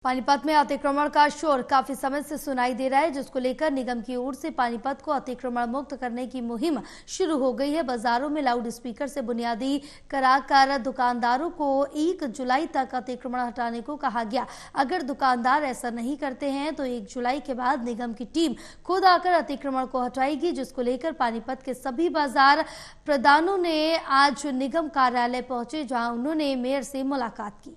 पानीपत में अतिक्रमण का शोर काफी समय से सुनाई दे रहा है, जिसको लेकर निगम की ओर से पानीपत को अतिक्रमण मुक्त करने की मुहिम शुरू हो गई है। बाजारों में लाउड स्पीकर से बुनियादी कराकर दुकानदारों को 1 जुलाई तक अतिक्रमण हटाने को कहा गया। अगर दुकानदार ऐसा नहीं करते हैं तो 1 जुलाई के बाद निगम की टीम खुद आकर अतिक्रमण को हटाएगी, जिसको लेकर पानीपत के सभी बाजार प्रधानों ने आज निगम कार्यालय पहुंचे, जहां उन्होंने मेयर से मुलाकात की।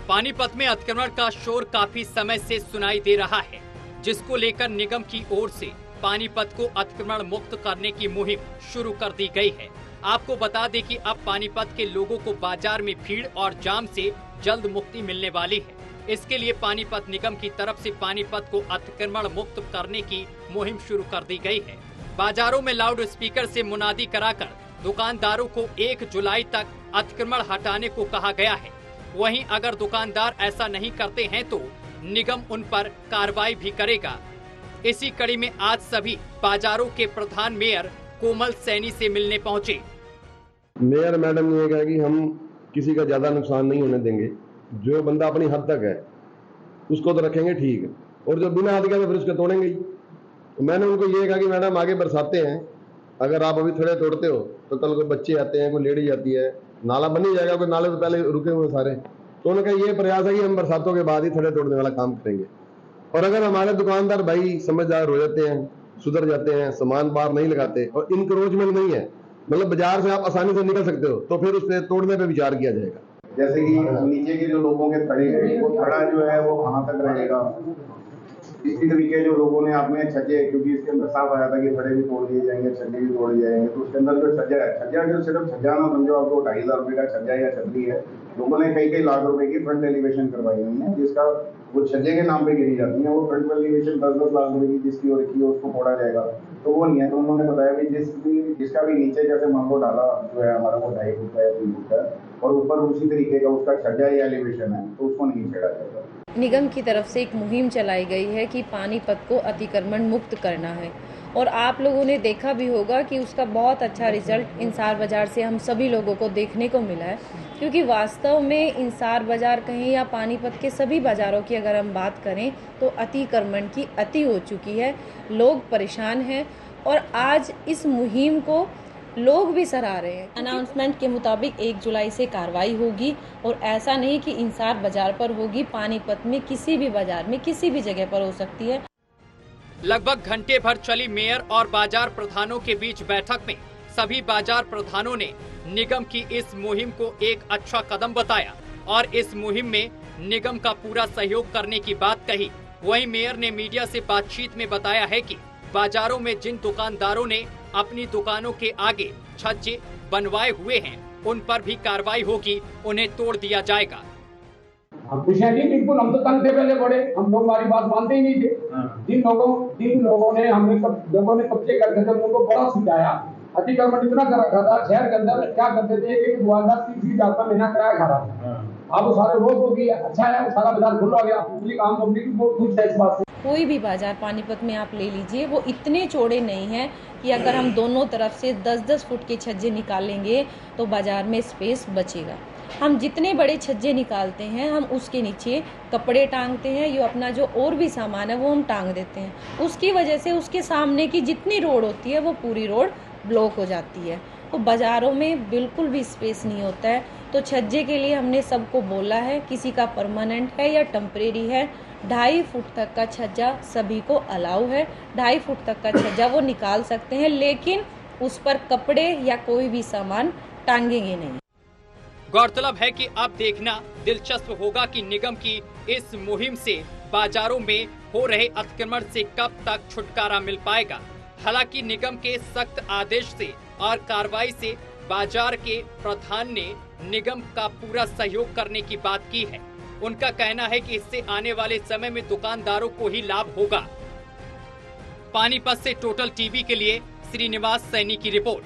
पानीपत में अतिक्रमण का शोर काफी समय से सुनाई दे रहा है, जिसको लेकर निगम की ओर से पानीपत को अतिक्रमण मुक्त करने की मुहिम शुरू कर दी गई है। आपको बता दें कि अब पानीपत के लोगों को बाजार में भीड़ और जाम से जल्द मुक्ति मिलने वाली है। इसके लिए पानीपत निगम की तरफ से पानीपत को अतिक्रमण मुक्त करने की मुहिम शुरू कर दी गई है। बाजारों में लाउड स्पीकर से मुनादी कराकर दुकानदारों को 1 जुलाई तक अतिक्रमण हटाने को कहा गया है। वहीं अगर दुकानदार ऐसा नहीं करते हैं तो निगम उन पर कार्रवाई भी करेगा। इसी कड़ी में आज सभी बाजारों के प्रधान मेयर कोमल सैनी से मिलने पहुंचे। मेयर मैडम ने कहा कि हम किसी का ज्यादा नुकसान नहीं होने देंगे, जो बंदा अपनी हद तक है उसको तो रखेंगे ठीक, और जो बिना हद का तो फिर उसको तोड़ेंगे ही। तो मैंने उनको ये कहा कि मैडम आगे बरसाते हैं, अगर आप अभी थोड़े तोड़ते हो तो कल को बच्चे आते हैं, कोई लेडी आती है, नाला बन ही जाएगा, कोई नाले तो पहले रुके हुए सारे। तो उन्होंने कहा ये प्रयास है कि हम बरसातों के बाद ही थोड़े तोड़ने वाला काम करेंगे। और अगर हमारे दुकानदार भाई समझदार हो जाते हैं, सुधर जाते हैं, सामान बाहर नहीं लगाते और इंक्रोचमेंट नहीं है, मतलब बाजार से आप आसानी से निकल सकते हो, तो फिर उससे तोड़ने पे विचार किया जाएगा। जैसे कि नीचे के जो लोगों के खड़े हैं, वो खड़ा जो है वो कहाँ तक रहेगा। इसी तरीके जो लोगों ने आपने छज्जे, क्योंकि इसके अंदर साफ आया था कि खड़े भी तोड़ दिए जाएंगे, छज्जे भी तोड़ दिए जाएंगे, तो उसके अंदर जो छज्जा जो सिर्फ छज्जा ना समझो आपको 2,500 रुपए का छज्जा या छतरी है, लोगों ने कई लाख रुपए की फ्रंट एलिवेशन करवाई हुई है, जिसका वो छज्जे के नाम पे गिरी जाती है, वो फ्रंट एलिवेशन 10-10 लाख रुपए की जिसकी और की उसको फोड़ा जाएगा, तो वो नहीं है। तो उन्होंने बताया कि जिसका भी नीचे जैसे मान लो डाला जो है हमारा वो 2.5 फुट का या 3 फुट का, और ऊपर उसी तरीके का उसका छज्जा या एलिवेशन है, तो उसको नहीं छेड़ा जाएगा। निगम की तरफ से एक मुहिम चलाई गई है कि पानीपत को अतिक्रमण मुक्त करना है, और आप लोगों ने देखा भी होगा कि उसका बहुत अच्छा रिजल्ट इंसार बाजार से हम सभी लोगों को देखने को मिला है। क्योंकि वास्तव में इंसार बाजार कहें या पानीपत के सभी बाजारों की अगर हम बात करें तो अतिक्रमण की अति हो चुकी है, लोग परेशान हैं, और आज इस मुहिम को लोग भी सराह रहे हैं। अनाउंसमेंट के मुताबिक 1 जुलाई से कार्रवाई होगी, और ऐसा नहीं कि इंसार बाजार पर होगी, पानीपत में किसी भी बाजार में किसी भी जगह पर हो सकती है। लगभग घंटे भर चली मेयर और बाजार प्रधानों के बीच बैठक में सभी बाजार प्रधानों ने निगम की इस मुहिम को एक अच्छा कदम बताया और इस मुहिम में निगम का पूरा सहयोग करने की बात कही। वहीं मेयर ने मीडिया से बातचीत में बताया है कि बाजारों में जिन दुकानदारों ने अपनी दुकानों के आगे छज्जे बनवाए हुए हैं, उन पर भी कार्रवाई होगी, उन्हें तोड़ दिया जाएगा। बिल्कुल हम तो तंग थे पहले बड़े, हम लोग हमारी बात मानते ही नहीं थे। जिन लोगों ने कब्जे कर रखे थे उनको बड़ा सुझाया, अतिक्रमण इतना कर रखा था, शहर के अंदर क्या करते थे, एक दुकानदार 30,000 महीना किराया खा रहा था। अब वो सारे रोक हो गई, अच्छा है सारा बाजार खुला गया, पब्लिक आम पब्लिक बहुत खुश है इस बात से। कोई भी बाजार पानीपत में आप ले लीजिए, वो इतने चौड़े नहीं हैं कि अगर हम दोनों तरफ से 10-10 फुट के छज्जे निकालेंगे तो बाजार में स्पेस बचेगा। हम जितने बड़े छज्जे निकालते हैं, हम उसके नीचे कपड़े टांगते हैं, ये अपना जो और भी सामान है वो हम टांग देते हैं। उसकी वजह से उसके सामने की जितनी रोड होती है वो पूरी रोड ब्लॉक हो जाती है, तो बाजारों में बिल्कुल भी स्पेस नहीं होता है। तो छज्जे के लिए हमने सबको बोला है, किसी का परमानेंट है या टेम्परेरी है, 2.5 फुट तक का छज्जा सभी को अलाउ है। 2.5 फुट तक का छज्जा वो निकाल सकते हैं, लेकिन उस पर कपड़े या कोई भी सामान टांगेंगे नहीं। गौरतलब है कि अब देखना दिलचस्प होगा कि निगम की इस मुहिम से बाजारों में हो रहे अतिक्रमण से कब तक छुटकारा मिल पाएगा। हालांकि निगम के सख्त आदेश से और कार्रवाई से बाजार के प्रधान ने निगम का पूरा सहयोग करने की बात की है। उनका कहना है कि इससे आने वाले समय में दुकानदारों को ही लाभ होगा। पानीपत से टोटल टीवी के लिए श्रीनिवास सैनी की रिपोर्ट।